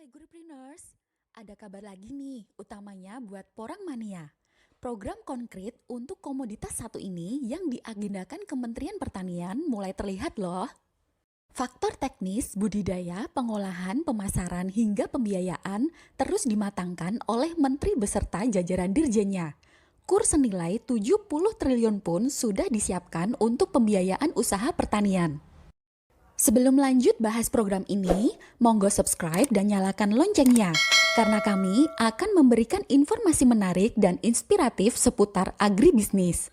Agripreneurs, ada kabar lagi nih, utamanya buat Porang Mania. Program konkret untuk komoditas satu ini yang diagendakan Kementerian Pertanian mulai terlihat loh. Faktor teknis, budidaya, pengolahan, pemasaran, hingga pembiayaan terus dimatangkan oleh Menteri beserta jajaran dirjennya. Kurs senilai 70 triliun pun sudah disiapkan untuk pembiayaan usaha pertanian. Sebelum lanjut bahas program ini, monggo subscribe dan nyalakan loncengnya, karena kami akan memberikan informasi menarik dan inspiratif seputar agribisnis.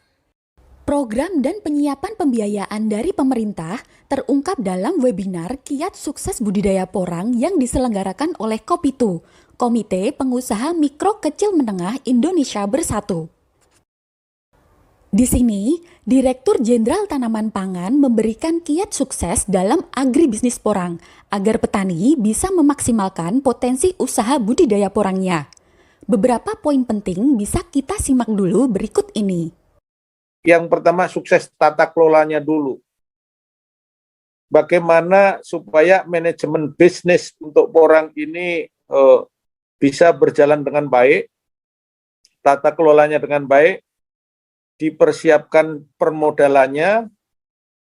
Program dan penyiapan pembiayaan dari pemerintah terungkap dalam webinar Kiat Sukses Budidaya Porang yang diselenggarakan oleh Kopitu, Komite Pengusaha Mikro Kecil Menengah Indonesia Bersatu. Di sini, Direktur Jenderal Tanaman Pangan memberikan kiat sukses dalam agribisnis porang agar petani bisa memaksimalkan potensi usaha budidaya porangnya. Beberapa poin penting bisa kita simak dulu berikut ini. Yang pertama, sukses tata kelolanya dulu. Bagaimana supaya manajemen bisnis untuk porang ini bisa berjalan dengan baik, tata kelolanya dengan baik, dipersiapkan permodalannya,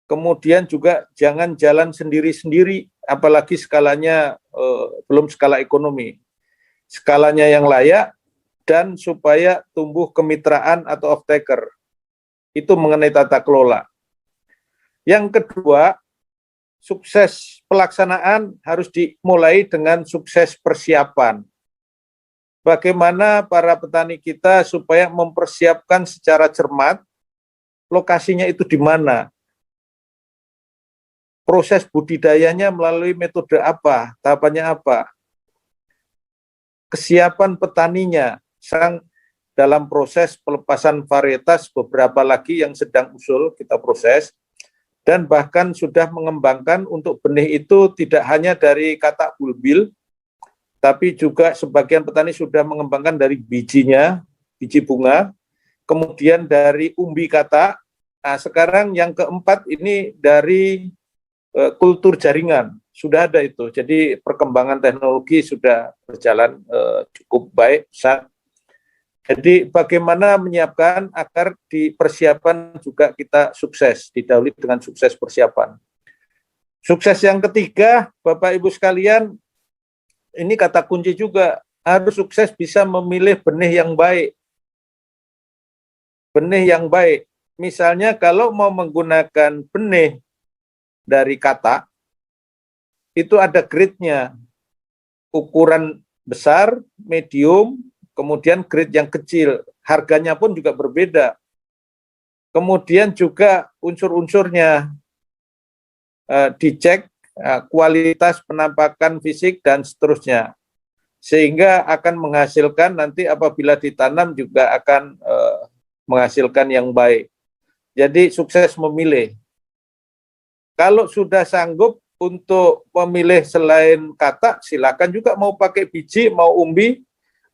kemudian juga jangan jalan sendiri-sendiri, apalagi skalanya belum skala ekonomi. Skalanya yang layak, dan supaya tumbuh kemitraan atau off-taker. Itu mengenai tata kelola. Yang kedua, sukses pelaksanaan harus dimulai dengan sukses persiapan. Bagaimana para petani kita supaya mempersiapkan secara cermat lokasinya itu di mana, proses budidayanya melalui metode apa, tahapannya apa, kesiapan petaninya, sekarang dalam proses pelepasan varietas beberapa lagi yang sedang usul kita proses, dan bahkan sudah mengembangkan untuk benih itu tidak hanya dari katak bulbil, tapi juga sebagian petani sudah mengembangkan dari bijinya, biji bunga, kemudian dari umbi katak. Nah, sekarang yang keempat ini dari kultur jaringan, sudah ada itu. Jadi perkembangan teknologi sudah berjalan cukup baik, besar. Jadi bagaimana menyiapkan agar di persiapan juga kita sukses, didahului dengan sukses persiapan. Sukses yang ketiga, Bapak Ibu sekalian, ini kata kunci juga, harus sukses bisa memilih benih yang baik. Benih yang baik. Misalnya kalau mau menggunakan benih dari katak, itu ada grade-nya. Ukuran besar, medium, kemudian grade yang kecil. Harganya pun juga berbeda. Kemudian juga unsur-unsurnya dicek, kualitas penampakan fisik dan seterusnya, sehingga akan menghasilkan nanti apabila ditanam juga akan menghasilkan yang baik. Jadi sukses memilih. Kalau sudah sanggup untuk memilih selain katak, silakan juga mau pakai biji, mau umbi,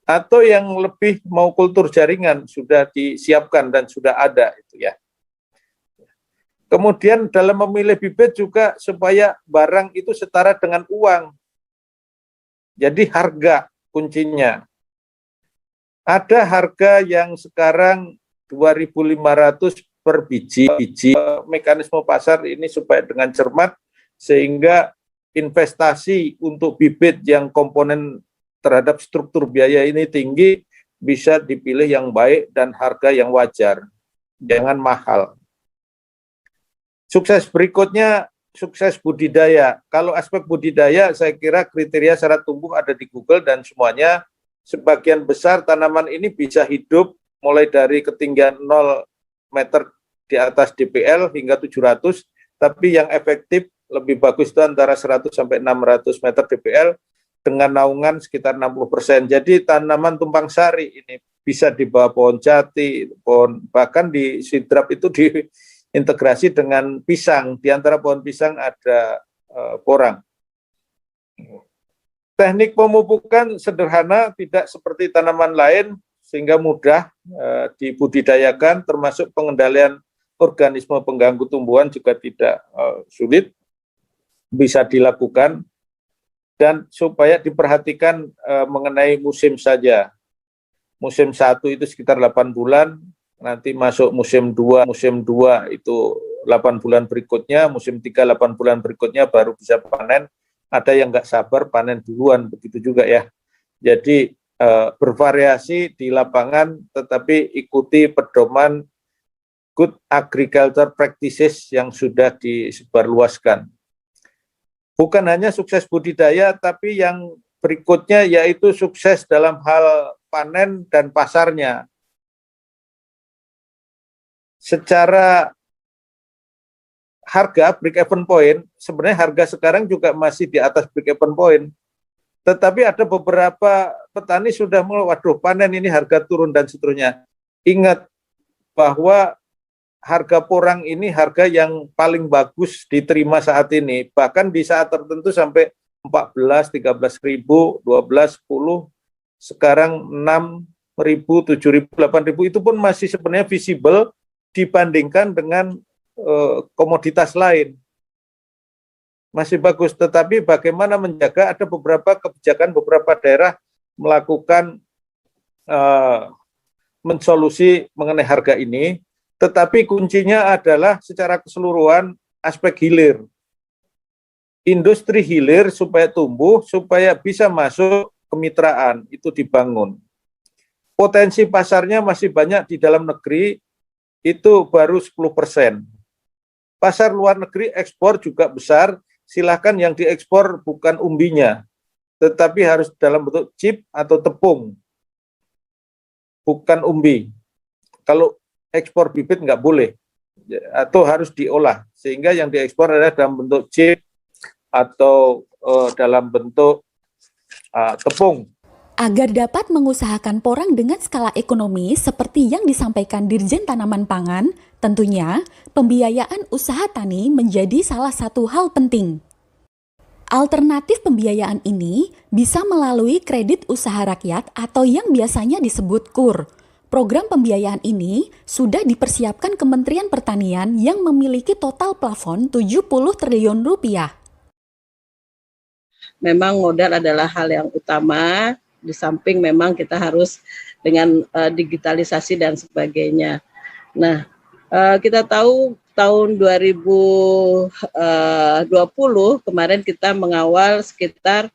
atau yang lebih mau kultur jaringan sudah disiapkan dan sudah ada itu ya. Kemudian dalam memilih bibit juga supaya barang itu setara dengan uang. Jadi harga kuncinya. Ada harga yang sekarang 2.500 per biji. Mekanisme pasar ini supaya dengan cermat sehingga investasi untuk bibit yang komponen terhadap struktur biaya ini tinggi bisa dipilih yang baik dan harga yang wajar. Jangan mahal. Sukses berikutnya, sukses budidaya. Kalau aspek budidaya, saya kira kriteria syarat tumbuh ada di Google dan semuanya. Sebagian besar tanaman ini bisa hidup mulai dari ketinggian 0 meter di atas DPL hingga 700, tapi yang efektif lebih bagus itu antara 100 sampai 600 meter DPL dengan naungan sekitar 60%. Jadi tanaman tumpang sari ini bisa di bawah pohon jati, bahkan di sidrap itu di integrasi dengan pisang, di antara pohon pisang ada porang. Teknik pemupukan sederhana, tidak seperti tanaman lain, sehingga mudah dibudidayakan, termasuk pengendalian organisme pengganggu tumbuhan juga tidak sulit, bisa dilakukan. dan supaya diperhatikan mengenai musim saja. Musim 1 itu sekitar 8 bulan, nanti masuk musim 2 itu 8 bulan berikutnya, musim 3 8 bulan berikutnya baru bisa panen. Ada yang nggak sabar panen duluan, begitu juga ya. Jadi bervariasi di lapangan, tetapi ikuti pedoman good agriculture practices yang sudah disebarluaskan. Bukan hanya sukses budidaya, tapi yang berikutnya yaitu sukses dalam hal panen dan pasarnya. Secara harga break-even point, sebenarnya harga sekarang juga masih di atas break-even point. Tetapi ada beberapa petani sudah mulai, waduh panen ini harga turun dan seterusnya. Ingat bahwa harga porang ini harga yang paling bagus diterima saat ini. Bahkan di saat tertentu sampai 14, 13 ribu, 12, 10, sekarang 6 ribu, 7 ribu, 8 ribu, itu pun masih sebenarnya visible dibandingkan dengan komoditas lain. Masih bagus, tetapi bagaimana menjaga, ada beberapa kebijakan, beberapa daerah melakukan mensolusi mengenai harga ini, tetapi kuncinya adalah secara keseluruhan aspek hilir. Industri hilir supaya tumbuh, supaya bisa masuk kemitraan, itu dibangun. Potensi pasarnya masih banyak di dalam negeri, itu baru 10%. Pasar luar negeri ekspor juga besar, silahkan yang diekspor bukan umbinya, tetapi harus dalam bentuk chip atau tepung, bukan umbi. Kalau ekspor bibit nggak boleh, atau harus diolah, sehingga yang diekspor adalah dalam bentuk chip atau dalam bentuk tepung. Agar dapat mengusahakan porang dengan skala ekonomi seperti yang disampaikan Dirjen Tanaman Pangan, tentunya pembiayaan usaha tani menjadi salah satu hal penting. Alternatif pembiayaan ini bisa melalui kredit usaha rakyat atau yang biasanya disebut KUR. Program pembiayaan ini sudah dipersiapkan Kementerian Pertanian yang memiliki total plafon 70 triliun rupiah. Memang modal adalah hal yang utama, di samping memang kita harus dengan digitalisasi dan sebagainya. Nah, kita tahu tahun 2020 kemarin kita mengawal sekitar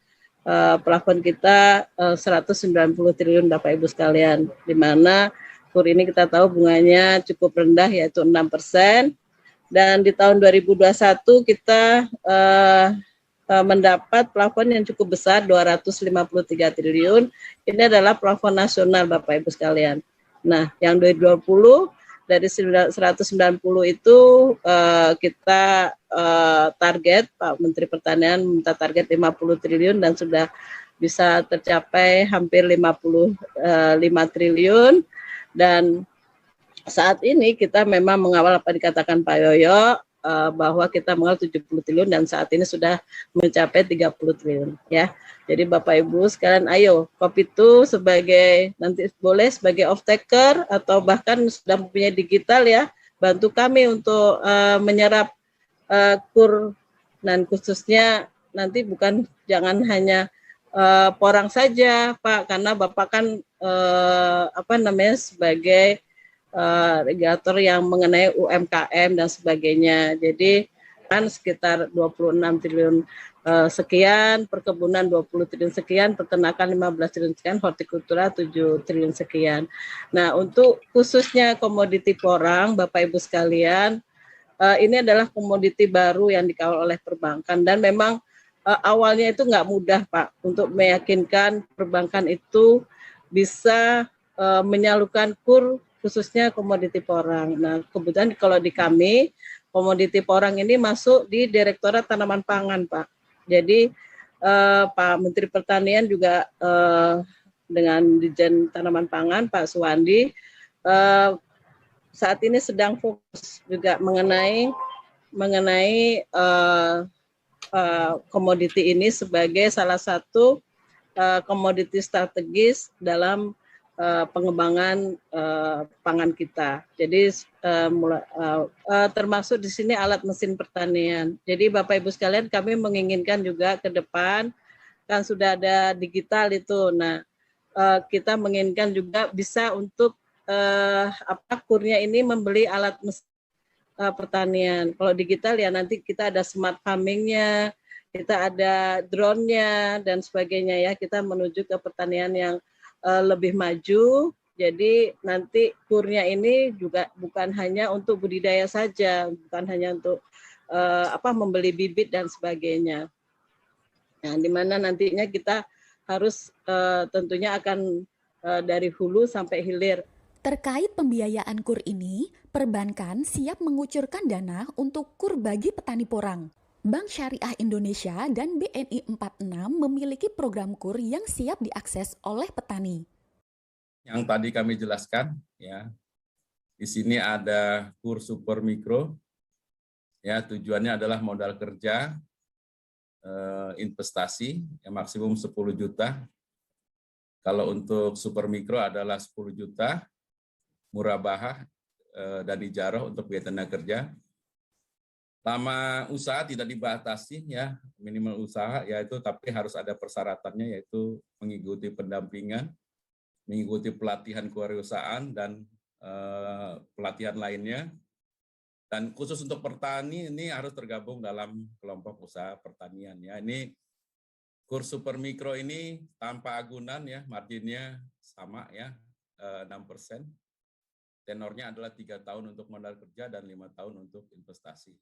plafon kita 190 triliun Bapak Ibu sekalian, di mana KUR ini kita tahu bunganya cukup rendah yaitu 6%, dan di tahun 2021 kita mendapat plafon yang cukup besar 253 triliun. Ini adalah plafon nasional Bapak Ibu sekalian. Nah, yang 2020 dari 190 itu kita target, Pak Menteri Pertanian minta target 50 triliun dan sudah bisa tercapai hampir 55 triliun. Dan saat ini kita memang mengawal apa dikatakan Pak Yoyo, bahwa kita mengawal 70 triliun dan saat ini sudah mencapai 30 triliun ya. Jadi Bapak Ibu sekalian, ayo Kopitu sebagai nanti boleh sebagai off taker atau bahkan sudah mempunyai digital ya, bantu kami untuk menyerap KUR, dan khususnya nanti bukan jangan hanya porang saja Pak, karena Bapak kan sebagai regulator yang mengenai UMKM dan sebagainya. Jadi kan sekitar 26 triliun sekian, perkebunan 20 triliun sekian, peternakan 15 triliun sekian, hortikultura 7 triliun sekian. Nah, untuk khususnya komoditi porang, Bapak Ibu sekalian, ini adalah komoditi baru yang dikawal oleh perbankan, dan memang awalnya itu nggak mudah Pak untuk meyakinkan perbankan itu bisa menyalurkan KUR khususnya komoditi porang. Nah, kebetulan kalau di kami, komoditi porang ini masuk di Direktorat Tanaman Pangan, Pak. Jadi, Pak Menteri Pertanian juga dengan Dirjen Tanaman Pangan, Pak Suwandi, saat ini sedang fokus juga mengenai komoditi ini sebagai salah satu komoditi strategis dalam pengembangan pangan kita. Jadi termasuk di sini alat mesin pertanian. Jadi Bapak Ibu sekalian, kami menginginkan juga ke depan kan sudah ada digital itu. Nah, kita menginginkan juga bisa untuk kurnya ini membeli alat mesin pertanian. Kalau digital ya nanti kita ada smart farming-nya, kita ada drone-nya dan sebagainya ya. Kita menuju ke pertanian yang lebih maju. Jadi nanti kurnya ini juga bukan hanya untuk budidaya saja, bukan hanya untuk membeli bibit dan sebagainya. Nah, di mana nantinya kita harus tentunya akan dari hulu sampai hilir. Terkait pembiayaan KUR ini, perbankan siap mengucurkan dana untuk KUR bagi petani porang. Bank Syariah Indonesia dan BNI 46 memiliki program KUR yang siap diakses oleh petani. Yang tadi kami jelaskan, ya, di sini ada KUR Super Mikro, ya, tujuannya adalah modal kerja, investasi yang maksimum 10 juta. Kalau untuk Super Mikro adalah 10 juta, murabahah dan ijarah untuk biaya tenaga kerja. Lama usaha tidak dibatasi, ya, minimal usaha yaitu, tapi harus ada persyaratannya, yaitu mengikuti pendampingan, mengikuti pelatihan kewirausahaan dan pelatihan lainnya. Dan khusus untuk petani ini harus tergabung dalam kelompok usaha pertanian. Ya, ini KUR Super Mikro ini tanpa agunan, ya, marginnya sama, ya, 6%. Tenornya adalah 3 tahun untuk modal kerja dan 5 tahun untuk investasi.